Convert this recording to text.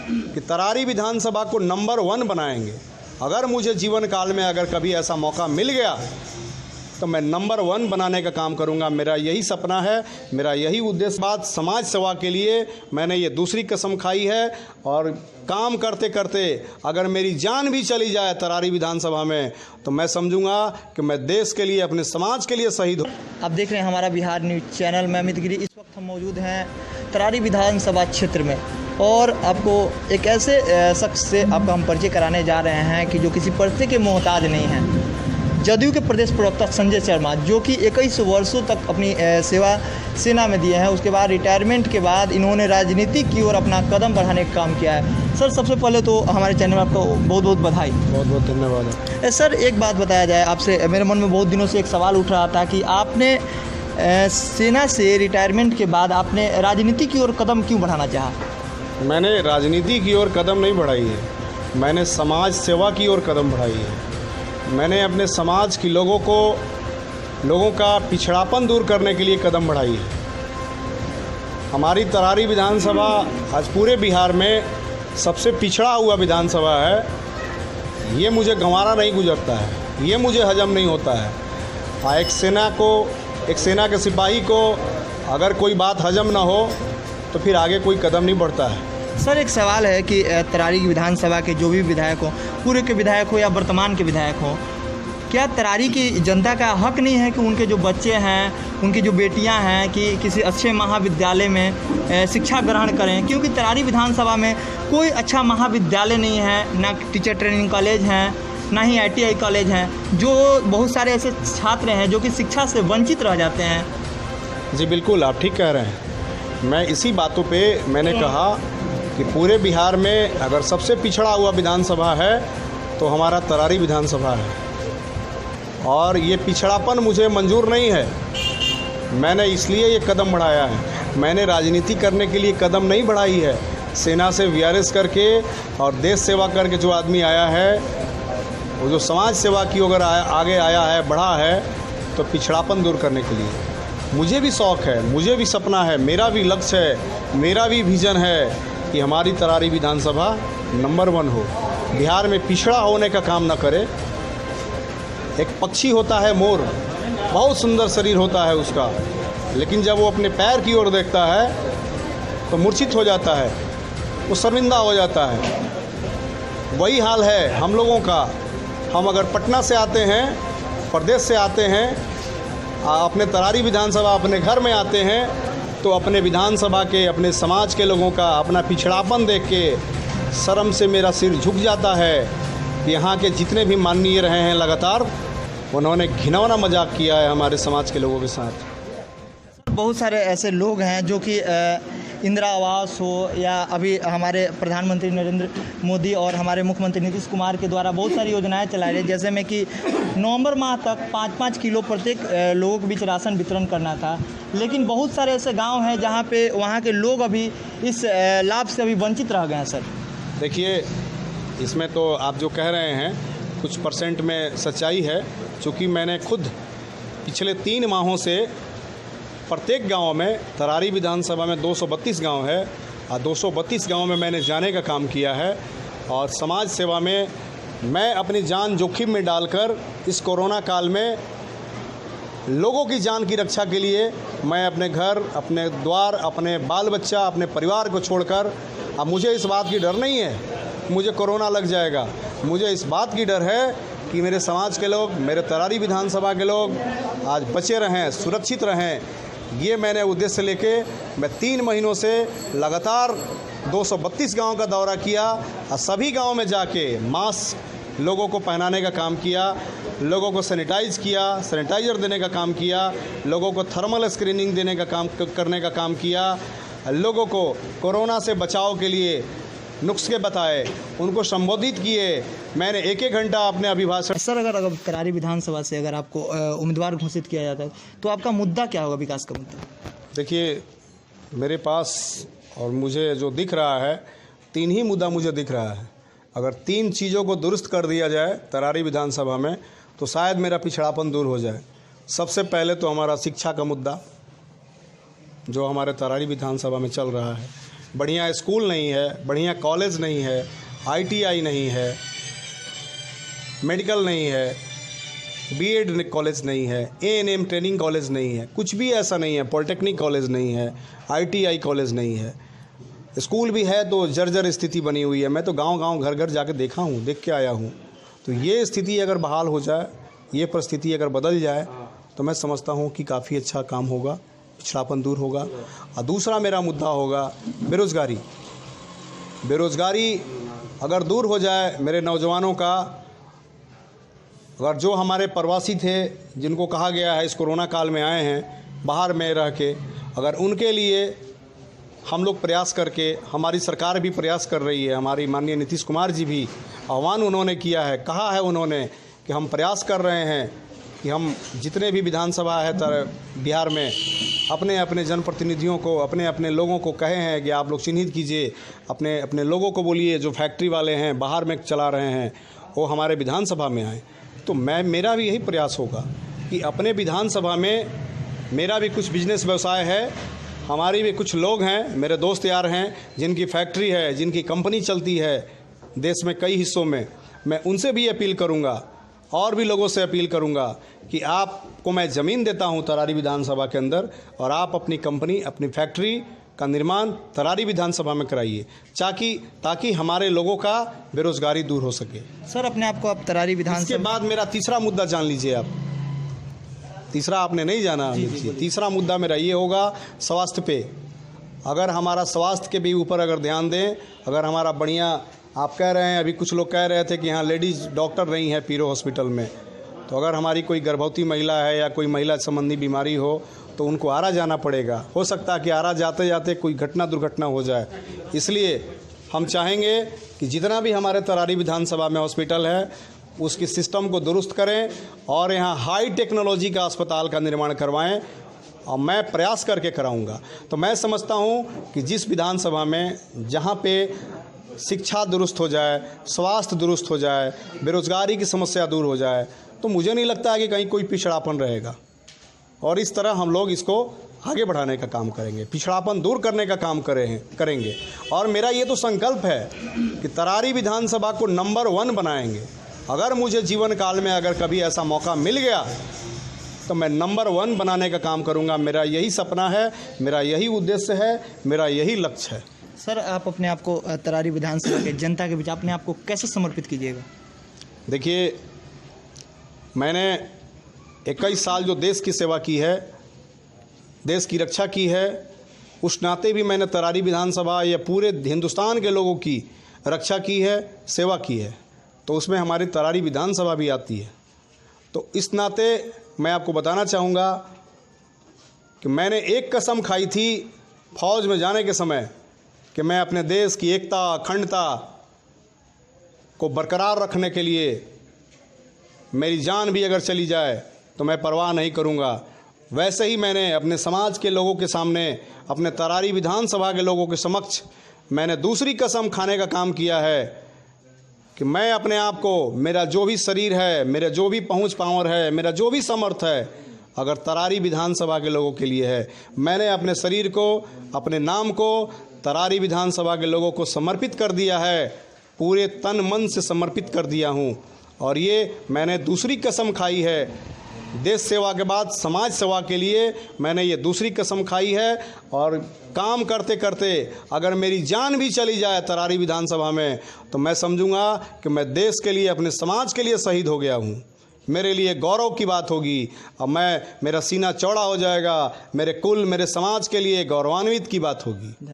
कि तरारी विधानसभा को नंबर 1 बनाएंगे। अगर मुझे जीवन काल में अगर कभी ऐसा मौका मिल गया तो मैं नंबर 1 बनाने का काम करूंगा। मेरा यही सपना है, मेरा यही उद्देश्य। बात समाज सेवा के लिए मैंने ये दूसरी कसम खाई है और काम करते करते अगर मेरी जान भी चली जाए तरारी विधानसभा में तो मैं समझूंगा कि मैं देश के लिए, अपने समाज के लिए शहीद हूँ। आप देख रहे हैं हमारा बिहार न्यूज़ चैनल। मैं अमित गिरी। इस वक्त हम मौजूद हैं तरारी विधानसभा क्षेत्र में और आपको एक ऐसे शख्स से आपका हम परिचय कराने जा रहे हैं कि जो किसी परिचय के मोहताज नहीं हैं। जदयू के प्रदेश प्रवक्ता संजय शर्मा, जो कि 21 वर्षों तक अपनी सेवा सेना में दिए हैं, उसके बाद रिटायरमेंट के बाद इन्होंने राजनीति की ओर अपना कदम बढ़ाने का काम किया है। सर, सबसे पहले तो हमारे चैनल में आपको बहुत बहुत बधाई। बहुत बहुत धन्यवाद है। सर, एक बात बताया जाए आपसे, मेरे मन में बहुत दिनों से एक सवाल उठ रहा था कि आपने सेना से रिटायरमेंट के बाद आपने राजनीति की ओर कदम क्यों बढ़ाना चाहा? मैंने राजनीति की ओर कदम नहीं बढ़ाई है, मैंने समाज सेवा की ओर कदम बढ़ाई है। मैंने अपने समाज की लोगों का पिछड़ापन दूर करने के लिए कदम बढ़ाई है। हमारी तरारी विधानसभा आज पूरे बिहार में सबसे पिछड़ा हुआ विधानसभा है। ये मुझे गंवारा नहीं गुजरता है, ये मुझे हजम नहीं होता है। एक सेना के सिपाही को अगर कोई बात हजम ना हो तो फिर आगे कोई कदम नहीं बढ़ता है। सर, एक सवाल है कि तरारी की विधानसभा के जो भी विधायक हो, पूर्व के विधायक हो या वर्तमान के विधायक हो, क्या तरारी की जनता का हक नहीं है कि उनके जो बच्चे हैं, उनकी जो बेटियां हैं, कि किसी अच्छे महाविद्यालय में शिक्षा ग्रहण करें? क्योंकि तरारी विधानसभा में कोई अच्छा महाविद्यालय नहीं है, ना टीचर ट्रेनिंग कॉलेज हैं, ना ही ITI कॉलेज हैं, जो बहुत सारे ऐसे छात्र हैं जो कि शिक्षा से वंचित रह जाते हैं। जी बिल्कुल, आप ठीक कह रहे हैं। मैं इसी बातों पे मैंने कहा कि पूरे बिहार में अगर सबसे पिछड़ा हुआ विधानसभा है तो हमारा तरारी विधानसभा है और ये पिछड़ापन मुझे मंजूर नहीं है। मैंने इसलिए ये कदम बढ़ाया है। मैंने राजनीति करने के लिए कदम नहीं बढ़ाई है। सेना से VRS करके और देश सेवा करके जो आदमी आया है, वो जो समाज सेवा की अगर आगे आया है, बढ़ा है, तो पिछड़ापन दूर करने के लिए मुझे भी शौक़ है, मुझे भी सपना है, मेरा भी लक्ष्य है, मेरा भी विज़न है कि हमारी तरारी विधानसभा नंबर 1 हो, बिहार में पिछड़ा होने का काम न करे। एक पक्षी होता है मोर, बहुत सुंदर शरीर होता है उसका, लेकिन जब वो अपने पैर की ओर देखता है तो मूर्छित हो जाता है, वो शर्मिंदा हो जाता है। वही हाल है हम लोगों का। हम अगर पटना से आते हैं, प्रदेश से आते हैं, अपने तरारी विधानसभा अपने घर में आते हैं, तो अपने विधानसभा के, अपने समाज के लोगों का अपना पिछड़ापन देख के शर्म से मेरा सिर झुक जाता है। यहाँ के जितने भी माननीय रहे हैं लगातार, उन्होंने घिनौना मजाक किया है हमारे समाज के लोगों के साथ। बहुत सारे ऐसे लोग हैं जो कि इंदिरा आवास हो या अभी हमारे प्रधानमंत्री नरेंद्र मोदी और हमारे मुख्यमंत्री नीतीश कुमार के द्वारा बहुत सारी योजनाएं चलाई रही, जैसे में कि नवंबर माह तक 5-5 किलो प्रत्येक लोगों के बीच राशन वितरण करना था। लेकिन बहुत सारे ऐसे गांव हैं जहां पे वहां के लोग अभी इस लाभ से अभी वंचित रह गए हैं। सर, देखिए, इसमें तो आप जो कह रहे हैं कुछ % में सच्चाई है, चूँकि मैंने खुद पिछले 3 माहों से प्रत्येक गांव में, तरारी विधानसभा में 232 गांव है और 232 गांव में मैंने जाने का काम किया है और समाज सेवा में मैं अपनी जान जोखिम में डालकर इस कोरोना काल में लोगों की जान की रक्षा के लिए मैं अपने घर, अपने द्वार, अपने बाल बच्चा, अपने परिवार को छोड़कर, अब मुझे इस बात की डर नहीं है मुझे कोरोना लग जाएगा, मुझे इस बात की डर है कि मेरे समाज के लोग, मेरे तरारी विधानसभा के लोग आज बचे रहें, सुरक्षित रहें। ये मैंने उद्देश्य लेके मैं 3 महीनों से लगातार 232 गांव का दौरा किया और सभी गांव में जाके मास्क लोगों को पहनाने का काम किया, लोगों को सैनिटाइज किया, सैनिटाइज़र देने का काम किया, लोगों को थर्मल स्क्रीनिंग देने का काम करने का काम किया, लोगों को कोरोना से बचाव के लिए नुस्खे बताए, उनको संबोधित किए। मैंने 1-1 घंटा अपने अभिभाषण। सर, अगर तरारी विधानसभा से अगर आपको उम्मीदवार घोषित किया जाता है तो आपका मुद्दा क्या होगा, विकास का मुद्दा? देखिए, मेरे पास और मुझे जो दिख रहा है, 3 ही मुद्दा मुझे दिख रहा है। अगर 3 चीज़ों को दुरुस्त कर दिया जाए तरारी विधानसभा में तो शायद मेरा पिछड़ापन दूर हो जाए। सबसे पहले तो हमारा शिक्षा का मुद्दा जो हमारे तरारी विधानसभा में चल रहा है, बढ़िया स्कूल नहीं है, बढ़िया कॉलेज नहीं है, ITI नहीं है, मेडिकल नहीं है, BEd कॉलेज नहीं है, A&M ट्रेनिंग कॉलेज नहीं है, कुछ भी ऐसा नहीं है, पॉलिटेक्निक कॉलेज नहीं है, ITI कॉलेज नहीं है। स्कूल भी है तो जर्जर स्थिति बनी हुई है। मैं तो गांव-गांव घर-घर जाके देखा हूँ, देख के आया हूँ। तो ये स्थिति अगर बहाल हो जाए, ये परिस्थिति अगर बदल जाए, तो मैं समझता हूँ कि काफ़ी अच्छा काम होगा, पिछड़ापन दूर होगा। और दूसरा मेरा मुद्दा होगा बेरोज़गारी। बेरोज़गारी अगर दूर हो जाए मेरे नौजवानों का, अगर जो हमारे प्रवासी थे जिनको कहा गया है इस कोरोना काल में आए हैं बाहर में रह के, अगर उनके लिए हम लोग प्रयास करके, हमारी सरकार भी प्रयास कर रही है, हमारी माननीय नीतीश कुमार जी भी आह्वान उन्होंने किया है, कहा है उन्होंने कि हम प्रयास कर रहे हैं कि हम जितने भी विधानसभा है बिहार में अपने अपने जनप्रतिनिधियों को, अपने अपने लोगों को कहे हैं कि आप लोग चिन्हित कीजिए, अपने अपने लोगों को बोलिए जो फैक्ट्री वाले हैं बाहर में चला रहे हैं वो हमारे विधानसभा में आए। तो मेरा भी यही प्रयास होगा कि अपने विधानसभा में मेरा भी कुछ बिजनेस व्यवसाय है, हमारी भी कुछ लोग हैं, मेरे दोस्त यार हैं जिनकी फैक्ट्री है, जिनकी कंपनी चलती है देश में कई हिस्सों में। मैं उनसे भी अपील करूंगा और भी लोगों से अपील करूंगा कि आपको मैं ज़मीन देता हूं तरारी विधानसभा के अंदर और आप अपनी कंपनी, अपनी फैक्ट्री का निर्माण तरारी विधानसभा में कराइए, ताकि हमारे लोगों का बेरोज़गारी दूर हो सके। सर, अपने आप को आप तरारी इसके विधानसभा बाद मेरा तीसरा मुद्दा जान लीजिए आप। तीसरा आपने नहीं जाना। तीसरा मुद्दा मेरा ये होगा स्वास्थ्य पे। अगर हमारा स्वास्थ्य के भी ऊपर अगर ध्यान दें, अगर हमारा बढ़िया, आप कह रहे हैं, अभी कुछ लोग कह रहे थे कि यहाँ लेडीज़ डॉक्टर नहीं है पीरो हॉस्पिटल में, तो अगर हमारी कोई गर्भवती महिला है या कोई महिला संबंधी बीमारी हो तो उनको आरा जाना पड़ेगा। हो सकता है कि आरा जाते जाते कोई दुर्घटना हो जाए। इसलिए हम चाहेंगे कि जितना भी हमारे तरारी विधानसभा में हॉस्पिटल है उसकी सिस्टम को दुरुस्त करें और यहाँ हाई टेक्नोलॉजी का अस्पताल का निर्माण करवाएं, और मैं प्रयास करके कराऊंगा। तो मैं समझता हूँ कि जिस विधानसभा में जहाँ पे शिक्षा दुरुस्त हो जाए, स्वास्थ्य दुरुस्त हो जाए, बेरोज़गारी की समस्या दूर हो जाए, तो मुझे नहीं लगता है कि कहीं कोई पिछड़ापन रहेगा। और इस तरह हम लोग इसको आगे बढ़ाने का काम करेंगे, पिछड़ापन दूर करने का काम करेंगे। और मेरा ये तो संकल्प है कि तरारी विधानसभा को नंबर 1 बनाएंगे। अगर मुझे जीवन काल में अगर कभी ऐसा मौका मिल गया तो मैं नंबर 1 बनाने का काम करूंगा। मेरा यही सपना है, मेरा यही उद्देश्य है, मेरा यही लक्ष्य है। सर, आप अपने आप को तरारी विधानसभा के जनता के बीच अपने आप को कैसे समर्पित कीजिएगा? देखिए, मैंने 21 साल जो देश की सेवा की है, देश की रक्षा की है, उस नाते भी मैंने तरारी विधानसभा या पूरे हिंदुस्तान के लोगों की रक्षा की है, सेवा की है, तो उसमें हमारी तरारी विधानसभा भी आती है। तो इस नाते मैं आपको बताना चाहूँगा कि मैंने एक कसम खाई थी फौज में जाने के समय कि मैं अपने देश की एकता, अखंडता को बरकरार रखने के लिए मेरी जान भी अगर चली जाए तो मैं परवाह नहीं करूँगा। वैसे ही मैंने अपने समाज के लोगों के सामने, अपने तरारी विधानसभा के लोगों के समक्ष मैंने दूसरी कसम खाने का काम किया है कि मैं अपने आप को, मेरा जो भी शरीर है, मेरा जो भी पहुंच पावर है, मेरा जो भी समर्थ है, अगर तरारी विधानसभा के लोगों के लिए है, मैंने अपने शरीर को, अपने नाम को तरारी विधानसभा के लोगों को समर्पित कर दिया है, पूरे तन मन से समर्पित कर दिया हूं। और ये मैंने दूसरी कसम खाई है, देश सेवा के बाद समाज सेवा के लिए मैंने ये दूसरी कसम खाई है। और काम करते करते अगर मेरी जान भी चली जाए तरारी विधानसभा में तो मैं समझूंगा कि मैं देश के लिए, अपने समाज के लिए शहीद हो गया हूँ। मेरे लिए गौरव की बात होगी और मेरा सीना चौड़ा हो जाएगा, मेरे कुल, मेरे समाज के लिए गौरवान्वित की बात होगी।